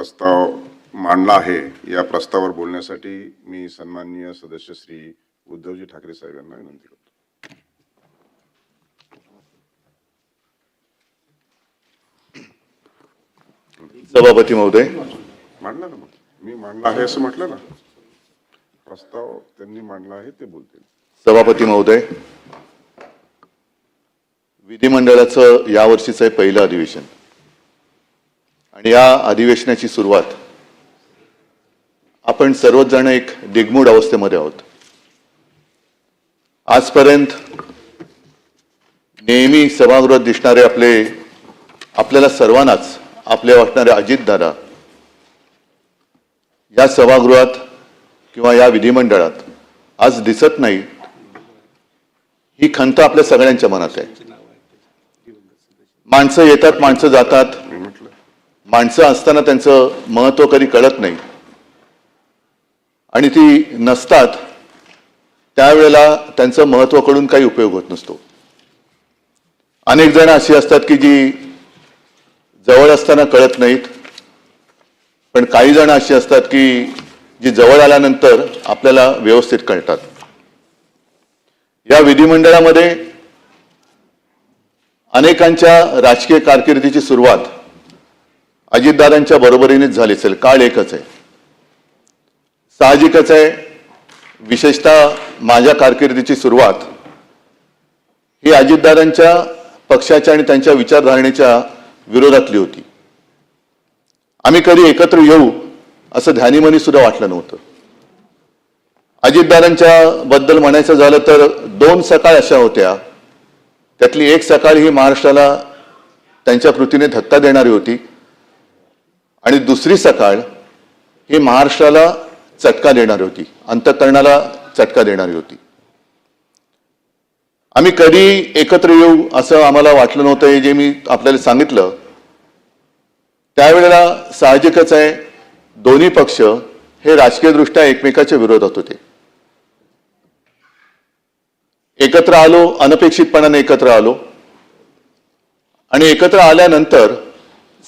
प्रस्ताव मांडला आहे। या प्रस्तावावर बोलण्यासाठी मी सन्माननीय सदस्य श्री उद्धवजी ठाकरे साहेब यांना विनंती करतो। सभापती महोदय, मांडला ना, मी मांडला आहे असं म्हटलं ना, प्रस्ताव त्यांनी मांडला आहे ते बोलतील। सभापती महोदय, विधिमंडळाचं यावर्षीचं हे पहिलं अधिवेशन आणि या अधिवेशनाची सुरुवात आपण सर्वच जण एक दिग्मूढ अवस्थेमध्ये आहोत। आजपर्यंत नेहमी सभागृहात दिसणारे आपल्याला सर्वांनाच आपले वाटणारे अजितदादा या सभागृहात किंवा या विधिमंडळात आज दिसत नाही, ही खंत आपल्या सगळ्यांच्या मनात आहे। माणसं येतात, माणसं जातात, माणसं असताना त्यांचं महत्त्व कधी कळत नाही आणि ती नसतात त्यावेळेला त्यांचं महत्त्व कळून काही उपयोग होत नसतो। अनेक जण अशी असतात की जी जवळ असताना कळत नाहीत, पण काही जण अशी असतात की जी जवळ आल्यानंतर आपल्याला व्यवस्थित कळतात। या विधिमंडळामध्ये अनेकांच्या राजकीय कारकिर्दीची सुरुवात अजितदादांच्या बरोबरीनेच झाली असेल, काळ एकच आहे। साहजिकच आहे, विशेषतः माझ्या कारकिर्दीची सुरुवात ही अजितदादांच्या पक्षाच्या आणि त्यांच्या विचारधारणेच्या विरोधातली होती। आम्ही कधी एकत्र येऊ असं ध्यानीमनी सुद्धा वाटलं नव्हतं। अजितदादांच्या बद्दल म्हणायचं झालं तर दोन सकाळ अशा होत्या, त्यातली एक सकाळ ही महाराष्ट्राला त्यांच्या कृतीने धक्का देणारी होती आणि दुसरी सकाळ ही महाराष्ट्राला चटका देणारी होती, अंतःकरणाला चटका देणारी होती। आम्ही कधी एकत्र येऊ असं आम्हाला वाटलं नव्हतं। हे जे मी आपल्याला सांगितलं त्यावेळेला साहजिकच आहे, दोन्ही पक्ष हे राजकीयदृष्ट्या एकमेकाच्या विरोधात होते। एकत्र आलो, अनपेक्षितपणाने एकत्र आलो आणि एकत्र आल्यानंतर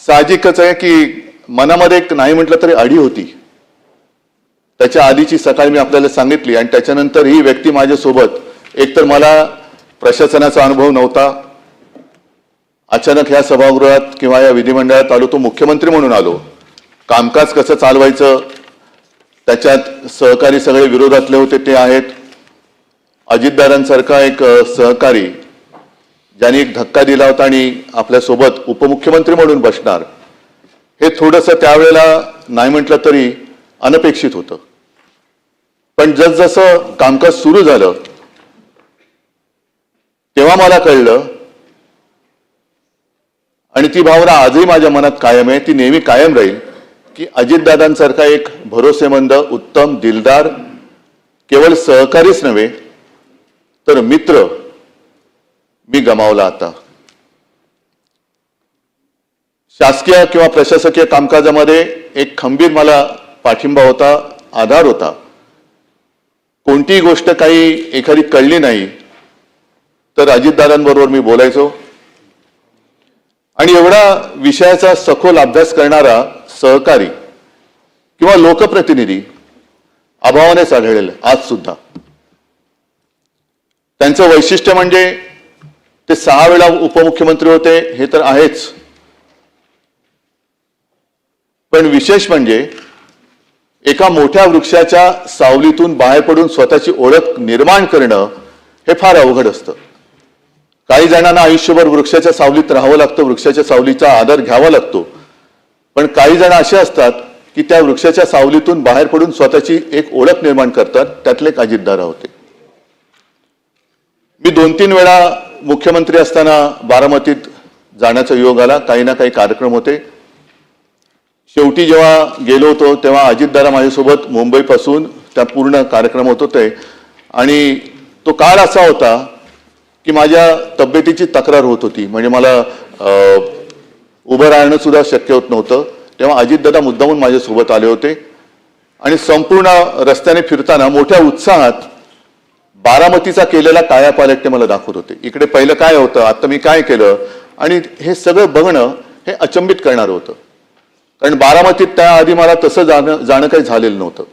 साहजिकच आहे की मनामध्ये एक नाही म्हटलं तरी अडी होती। त्याच्या आधीची सकाळ मी आपल्याला सांगितली आणि त्याच्यानंतर ही व्यक्ती माझ्यासोबत, एकतर मला प्रशासनाचा अनुभव नव्हता, अचानक ह्या सभागृहात किंवा या विधिमंडळात आलो तो मुख्यमंत्री म्हणून आलो, कामकाज कसं चालवायचं त्याच्यात सहकारी सगळे विरोधातले होते ते आहेत। अजितदादांसारखा एक सहकारी ज्यांनी एक धक्का दिला होता आणि आपल्यासोबत उपमुख्यमंत्री म्हणून बसणार, हे थोडंसं त्यावेळेला नाही म्हटलं तरी अनपेक्षित होतं। पण जसजसं कामकाज सुरू झालं तेव्हा मला कळलं आणि ती भावना आजही माझ्या मनात कायम आहे, ती नेहमी कायम राहील की अजितदादांसारखा एक भरोसेमंद, उत्तम, दिलदार केवळ सहकारीच नव्हे तर मित्र मी गमावला आता। शासकीय किंवा प्रशासकीय कामकाजामध्ये एक खंबीर मला पाठिंबा होता, आधार होता। कोणतीही गोष्ट काही एखादी कळली नाही तर अजितदादांबरोबर मी बोलायचो आणि एवढा विषयाचा सखोल अभ्यास करणारा सहकारी किंवा लोकप्रतिनिधी अभावानेच आढळेल आज सुद्धा। त्यांचं वैशिष्ट्य म्हणजे ते 6 वेळा उपमुख्यमंत्री होते हे तर आहेच, पण विशेष म्हणजे एका मोठ्या वृक्षाच्या सावलीतून बाहेर पडून स्वतःची ओळख निर्माण करणं हे फार अवघड असतं। काही जणांना आयुष्यभर वृक्षाच्या सावलीत राहावं लागतं, वृक्षाच्या सावलीचा आदर घ्यावा लागतो, पण काही जण असे असतात की त्या वृक्षाच्या सावलीतून बाहेर पडून स्वतःची एक ओळख निर्माण करतात, त्यातले एक अजितदादा होते। मी 2-3 वेळा मुख्यमंत्री असताना बारामतीत जाण्याचा योग आला, काही ना काही कार्यक्रम होते। शेवटी जेव्हा गेलो होतो तेव्हा अजितदादा माझ्यासोबत मुंबईपासून त्या पूर्ण कार्यक्रम होत होते आणि तो काळ असा होता की माझ्या तब्येतीची तक्रार होत होती, म्हणजे मला उभं राहणं सुद्धा शक्य होत नव्हतं। तेव्हा अजितदादा मुद्दामून माझ्यासोबत आले होते आणि संपूर्ण रस्त्याने फिरताना मोठ्या उत्साहात बारामतीचा केलेला कायापालट ते मला दाखवत होते। इकडे पहिलं काय होतं, आता मी काय केलं, आणि हे सगळं बघणं हे अचंबित करणारं होतं। कारण बारामतीत त्याआधी मला तसं जाणं काही झालेलं नव्हतं.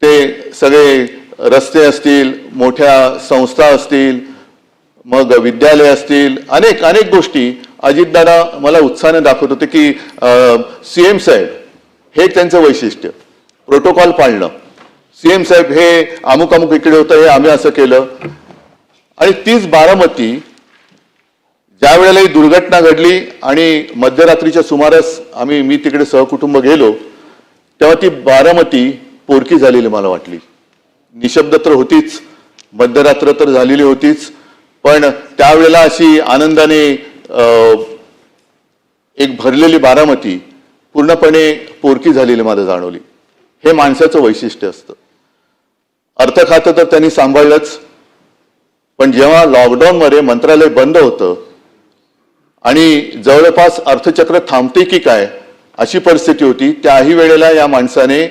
ते सगळे रस्ते असतील, मोठ्या संस्था असतील, मग विद्यालय असतील, अनेक अनेक गोष्टी अजितदादा मला उत्साहाने दाखवत होते की सीएम साहेब हे त्यांचं वैशिष्ट्य, प्रोटोकॉल पाळणं. सीएम साहेब हे अमुक अमुक इकडे होतं, हे आम्ही असं केलं. आणि तीच बारामती ज्या वेळेला ही दुर्घटना घडली आणि मध्यरात्रीच्या सुमारास मी तिकडे सहकुटुंब गेलो, तेव्हा ती बारामती पोरकी झालेली मला वाटली. निशब्द तर होतीच, मध्यरात्र तर झालेली होतीच, पण त्यावेळेला अशी आनंदाने एक भरलेली बारामती पूर्णपणे पोरकी झालेली मला जाणवली. हे माणसाचं वैशिष्ट्य असतं. अर्थ खातं तर त्यांनी सांभाळलंच, पण जेव्हा लॉकडाऊनमध्ये मंत्रालय बंद होतं आणि जवळपास अर्थचक्र थांबते की काय अशी परिस्थिती होती, त्याही वेळेला या माणसाने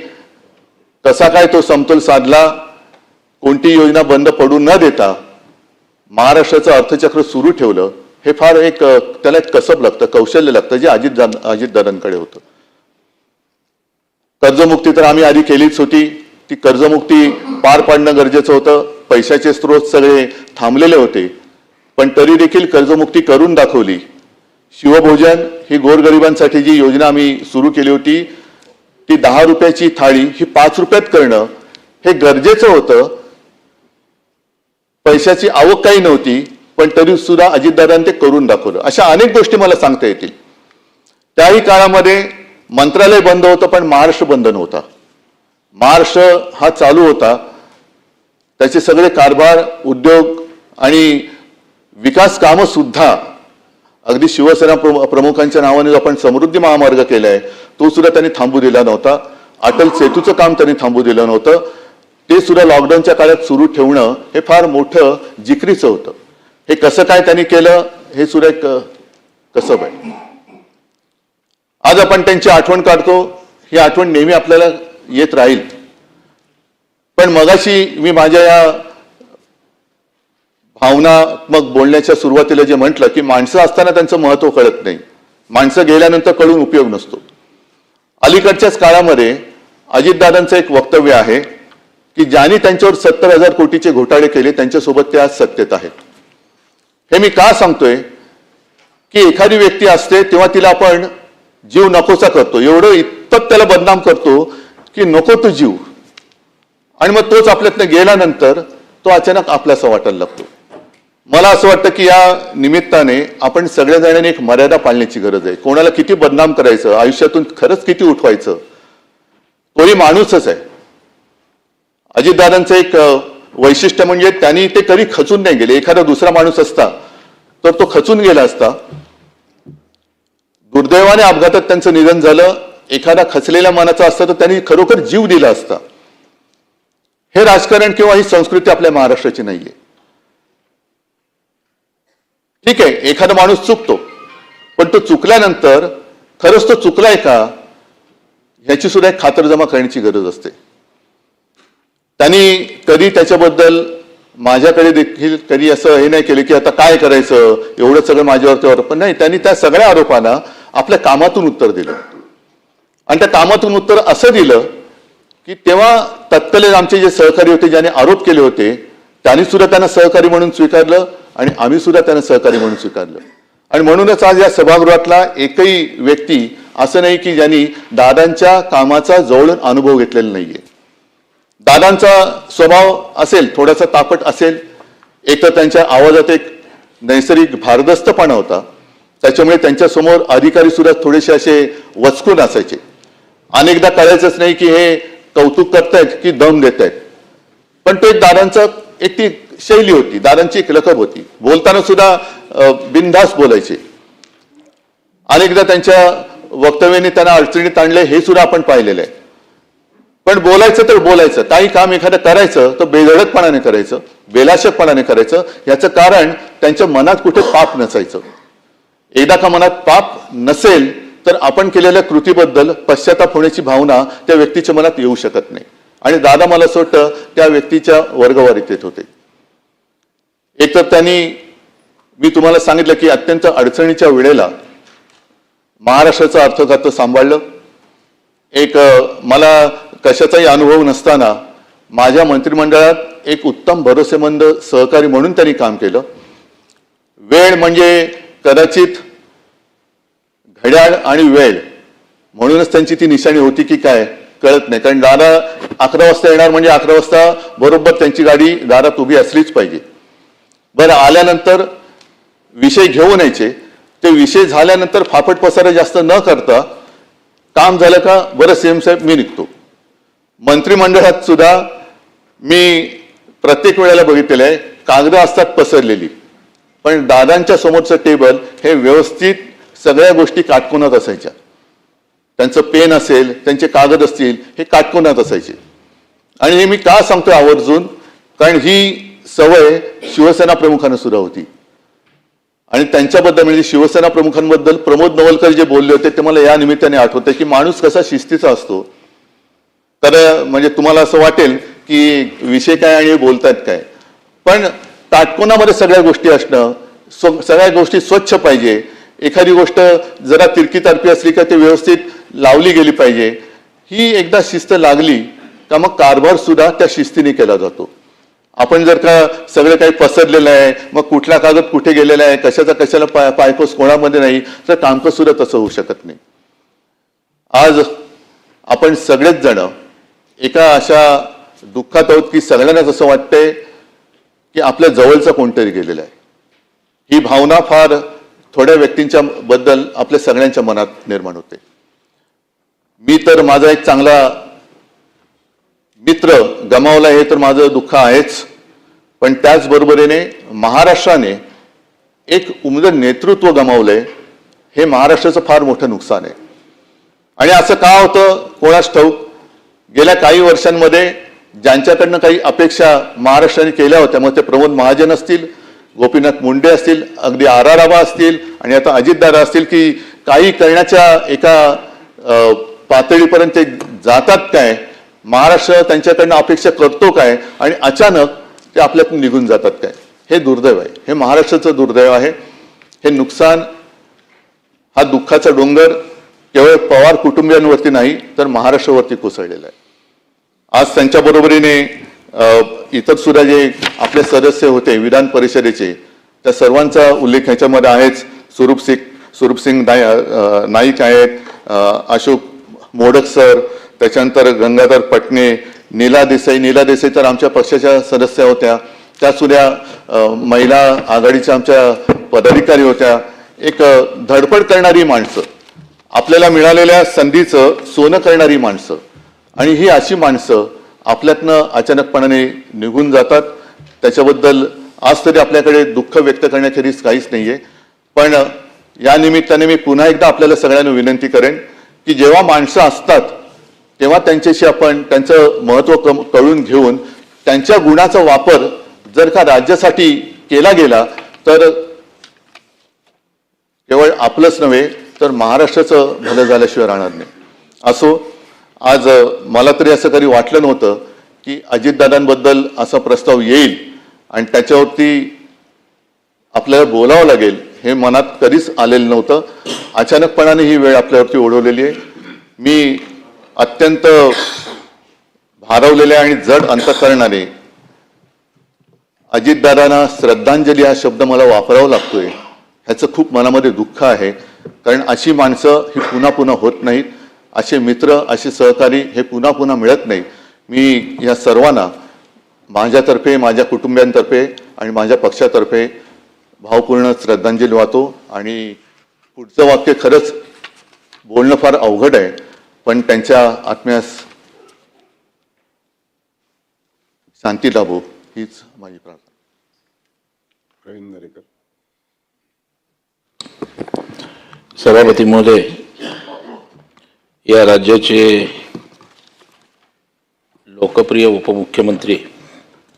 कसा काय तो समतोल साधला, कोणती योजना बंद पडू न देता महाराष्ट्राचं अर्थचक्र सुरू ठेवलं. हे फार एक त्याला एक कसब लागतं, कौशल्य लागतं, जे अजितदादांकडे होतं. कर्जमुक्ती तर आम्ही आधी केलीच होती. ती कर्जमुक्ती पार पाडणं गरजेचं होतं. पैशाचे स्रोत सगळे थांबलेले होते, पण तरी देखील कर्जमुक्ती करून दाखवली. शिवभोजन ही गोरगरिबांसाठी जी योजना आम्ही सुरू केली होती, ती 10 रुपयाची थाळी ही 5 रुपयात करणं हे गरजेचं होतं. पैशाची आवक काही नव्हती, पण तरी सुद्धा अजितदादांनी ते करून दाखवलं. अशा अनेक गोष्टी मला सांगता येतील. त्याही काळामध्ये मंत्रालय बंद होतं, पण महाराष्ट्र बंद नव्हता. महाराष्ट्र हा चालू होता. त्याचे सगळे कारभार, उद्योग आणि विकास कामं सुद्धा, अगदी शिवसेना प्रमुखांच्या नावाने जो आपण समृद्धी महामार्ग केलाय तो सुद्धा त्यांनी थांबू दिला नव्हता. अटल सेतूचं काम त्यांनी थांबू दिलं नव्हतं. ते सुद्धा लॉकडाऊनच्या काळात सुरू ठेवणं हे फार मोठं जिकरीचं होतं. हे कसं काय त्यांनी केलं हे सुद्धा एक कसब आहे. आज आपण त्यांची आठवण काढतो, ही आठवण नेहमी आपल्याला येत राहील. पण मगाशी मी माझ्या या भावनात्मक बोलण्याच्या सुरुवातीला जे म्हटलं की माणसं असताना त्यांचं महत्व कळत नाही, माणसं गेल्यानंतर कळून उपयोग नसतो. अलीकडच्याच काळामध्ये अजितदादांचं एक वक्तव्य आहे की ज्यांनी त्यांच्यावर 70,000 कोटीचे घोटाळे केले त्यांच्यासोबत ते आज सत्तेत आहेत. हे मी का सांगतोय की एखादी व्यक्ती असते तेव्हा तिला आपण जीव नकोसा करतो, एवढं इतपत त्याला बदनाम करतो की नको तो जीव, आणि मग तोच आपल्यातनं गेल्यानंतर तो अचानक आपल्यासा वाटायला लागतो. मला असं वाटतं की या निमित्ताने आपण सगळ्या जणांनी एक मर्यादा पाळण्याची गरज आहे. कोणाला किती बदनाम करायचं, आयुष्यातून खरंच किती उठवायचं, तोही माणूसच आहे. अजितदादांचं एक वैशिष्ट्य म्हणजे त्यांनी ते कधी खचून नाही गेले. एखादा दुसरा माणूस असता तर तो खचून गेला असता. दुर्दैवाने अपघातात त्यांचं निधन झालं. एखादा खचलेल्या मनाचा असता तर त्यांनी खरोखर जीव दिला असता. हे राजकारण किंवा ही संस्कृती आपल्या महाराष्ट्राची नाहीये. ठीक आहे, एखादा माणूस चुकतो, पण तो चुकल्यानंतर खरंच तो चुकलाय का ह्याची सुद्धा एक खातरजमा करण्याची गरज असते. त्यांनी कधी त्याच्याबद्दल माझ्याकडे देखील कधी असं हे नाही केलं की आता काय करायचं, एवढं सगळं माझ्यावरती आरोप, पण नाही, त्यांनी त्या सगळ्या आरोपांना आपल्या कामातून उत्तर दिलं. आणि त्या कामातून उत्तर असं दिलं की तेव्हा तत्कालीन आमचे जे सहकारी होते, ज्यांनी आरोप केले होते, त्यांनी सुद्धा त्यांना सहकारी म्हणून स्वीकारलं आणि आम्ही सुद्धा त्यांना सहकारी म्हणून स्वीकारलं. आणि म्हणूनच आज या सभागृहातला एकही व्यक्ती असं नाही की ज्यांनी दादांच्या कामाचा जवळून अनुभव घेतलेला नाहीये. दादांचा स्वभाव असेल, थोडासा तापट असेल, एक तर त्यांच्या आवाजात एक नैसर्गिक भारदस्तपणा होता, त्याच्यामुळे त्यांच्या समोर अधिकारी सुद्धा थोडेसे असे वचकून असायचे. अनेकदा कळायचंच नाही की हे कौतुक करतायत की दम देत आहेत. पण तो एक दादांचा एक ती शैली होती, दादांची एक लकब होती. बोलताना सुद्धा बिनधास्त बोलायचे. अनेकदा त्यांच्या वक्तव्याने त्यांना अडचणीत आणले हे सुद्धा आपण पाहिलेलं आहे. पण बोलायचं तर बोलायचं, काही काम एखादं करायचं तर बेधडकपणाने करायचं, बेलाशकपणाने करायचं. याचं कारण त्यांच्या मनात कुठे पाप नसायचं. एकदा का मनात पाप नसेल तर आपण केलेल्या कृतीबद्दल पश्चाताप होण्याची भावना त्या व्यक्तीच्या मनात येऊ शकत नाही. आणि दादा मला असं वाटतं त्या व्यक्तीच्या वर्गवारीत येत होते. एक तर त्यांनी, मी तुम्हाला सांगितलं की अत्यंत अडचणीच्या वेळेला महाराष्ट्राचं अर्थखातं सांभाळलं. एक मला कशाचाही अनुभव नसताना माझ्या मंत्रिमंडळात एक उत्तम भरोसेमंद सहकारी म्हणून त्यांनी काम केलं. वेळ म्हणजे कदाचित घड्याळ आणि वेळ म्हणूनच त्यांची ती निशाणी होती की काय कळत नाही. कारण दादा 11 वाजता येणार म्हणजे 11 वाजता बरोबर त्यांची गाडी दारात उभी असलीच पाहिजे. बरं, आल्यानंतर विषय घेऊन यायचे. ते विषय झाल्यानंतर फापट पसारा जास्त न करता काम झालं का बरं सीएम साहेब मी निघतो. मंत्रिमंडळात सुद्धा मी प्रत्येक वेळेला बघितलेलं आहे कागदं असतात पसरलेली, पण दादांच्या समोरचं टेबल हे व्यवस्थित सगळ्या गोष्टी काटकोनात असायच्या. त्यांचं पेन असेल, त्यांचे कागद असतील, हे काटकोनात असायचे. आणि हे मी का सांगतोय आवर्जून, कारण ही सवय शिवसेना प्रमुखांना सुद्धा होती. आणि त्यांच्याबद्दल म्हणजे शिवसेना प्रमुखांबद्दल प्रमोद नवलकर जे बोलले होते ते मला या निमित्ताने आठवते की माणूस कसा शिस्तीचा असतो. तर म्हणजे तुम्हाला असं वाटेल की विषय काय आणि बोलतायत काय, पण काटकोनामध्ये सगळ्या गोष्टी असणं, सगळ्या गोष्टी स्वच्छ पाहिजे. एखादी गोष्ट जरा तिरकी तारपी असली का ते व्यवस्थित लावली गेली पाहिजे. ही एकदा शिस्त लागली का मग कारभार सुद्धा त्या शिस्तीने केला जातो. आपण जर का सगळं काही पसरलेलं आहे, मग कुठला कागद कुठे गेलेला आहे, कशाचा कशाला पायपोस कोणामध्ये नाही, तर कामकाज सुद्धा तसं होऊ शकत नाही. आज आपण सगळेच जण एका अशा दुःखात आहोत की सगळ्यांनाच असं वाटतंय की आपल्या जवळचं कोणतरी गेलेलं आहे. ही भावना फार थोड्या व्यक्तींच्या बद्दल आपल्या सगळ्यांच्या मनात निर्माण होते. मी तर माझा एक चांगला मित्र गमावला हे तर माझं दुःख आहेच, पण त्याचबरोबरीने महाराष्ट्राने एक उमद नेतृत्व गमावलंय हे महाराष्ट्राचं फार मोठं नुकसान आहे. आणि असं का होतं कोणास ठाऊक. गेल्या काही वर्षांमध्ये ज्यांच्याकडनं काही अपेक्षा महाराष्ट्राने केल्या होत्या, मग ते प्रमोद महाजन असतील, गोपीनाथ मुंडे असतील, अगदी RR आबा असतील आणि आता अजितदादा असतील, की काही करण्याच्या एका पातळीपर्यंत ते जातात काय, महाराष्ट्र त्यांच्याकडनं अपेक्षा करतो काय आणि अचानक ते आपल्यातून निघून जातात काय. हे दुर्दैव आहे. हे महाराष्ट्राचं दुर्दैव आहे. हे नुकसान, हा दुःखाचा डोंगर केवळ पवार कुटुंबियांवरती नाही तर महाराष्ट्रावरती कोसळलेला आहे. आज त्यांच्या बरोबरीने इतर सुद्धा जे आपले सदस्य होते विधान परिषदेचे, त्या सर्वांचा उल्लेख ह्याच्यामध्ये आहेच. स्वरूप सिंग नाईक आहेत, अशोक मोडक सर, त्याच्यानंतर गंगाधर पटणे, नीला देसाई तर आमच्या पक्षाच्या सदस्य होत्या. त्या सुद्धा महिला आघाडीच्या आमच्या पदाधिकारी होत्या. एक धडपड करणारी माणसं, आपल्याला मिळालेल्या संधीचं सोनं करणारी माणसं, आणि ही अशी माणसं आपल्यातनं अचानकपणाने निघून जातात. त्याच्याबद्दल आज तरी आपल्याकडे दुःख व्यक्त करण्याखेरीज काहीच नाहीये. पण या निमित्ताने मी पुन्हा एकदा आपल्याला सगळ्यांना विनंती करेन की जेव्हा माणसं असतात तेव्हा त्यांच्याशी आपण त्यांचं महत्त्व कळून घेऊन त्यांच्या गुणाचा वापर जर का राज्यासाठी केला गेला तर केवळ आपलंच नव्हे तर महाराष्ट्राचं भलं झाल्याशिवाय राहणार नाही. असो, आज मला तरी असं कधी वाटलं नव्हतं की अजितदादांबद्दल असा प्रस्ताव येईल आणि त्याच्यावरती आपल्याला बोलावं लागेल हे मनात कधीच आलेलं नव्हतं. अचानकपणाने ही वेळ आपल्यावरती ओढवलेली आहे. मी अत्यंत भारावलेले आणि जड अंतःकरणाने अजितदादांना श्रद्धांजली हा शब्द मला वापरावा लागतोय, ह्याचं खूप मनामध्ये दुःख आहे. कारण अशी माणसं ही पुन्हा पुन्हा होत नाहीत. असे मित्र, असे सहकारी हे पुन्हा पुन्हा मिळत नाही. मी या सर्वांना माझ्यातर्फे, माझ्या कुटुंबियांतर्फे आणि माझ्या पक्षातर्फे भावपूर्ण श्रद्धांजली वाहतो. आणि पुढचं वाक्य खरंच बोलणं फार अवघड आहे, पण त्यांच्या आत्म्यास शांती लाभो हीच माझी प्रार्थना. प्रवीण दरेकर. सभापती महोदय, या राज्याचे लोकप्रिय उपमुख्यमंत्री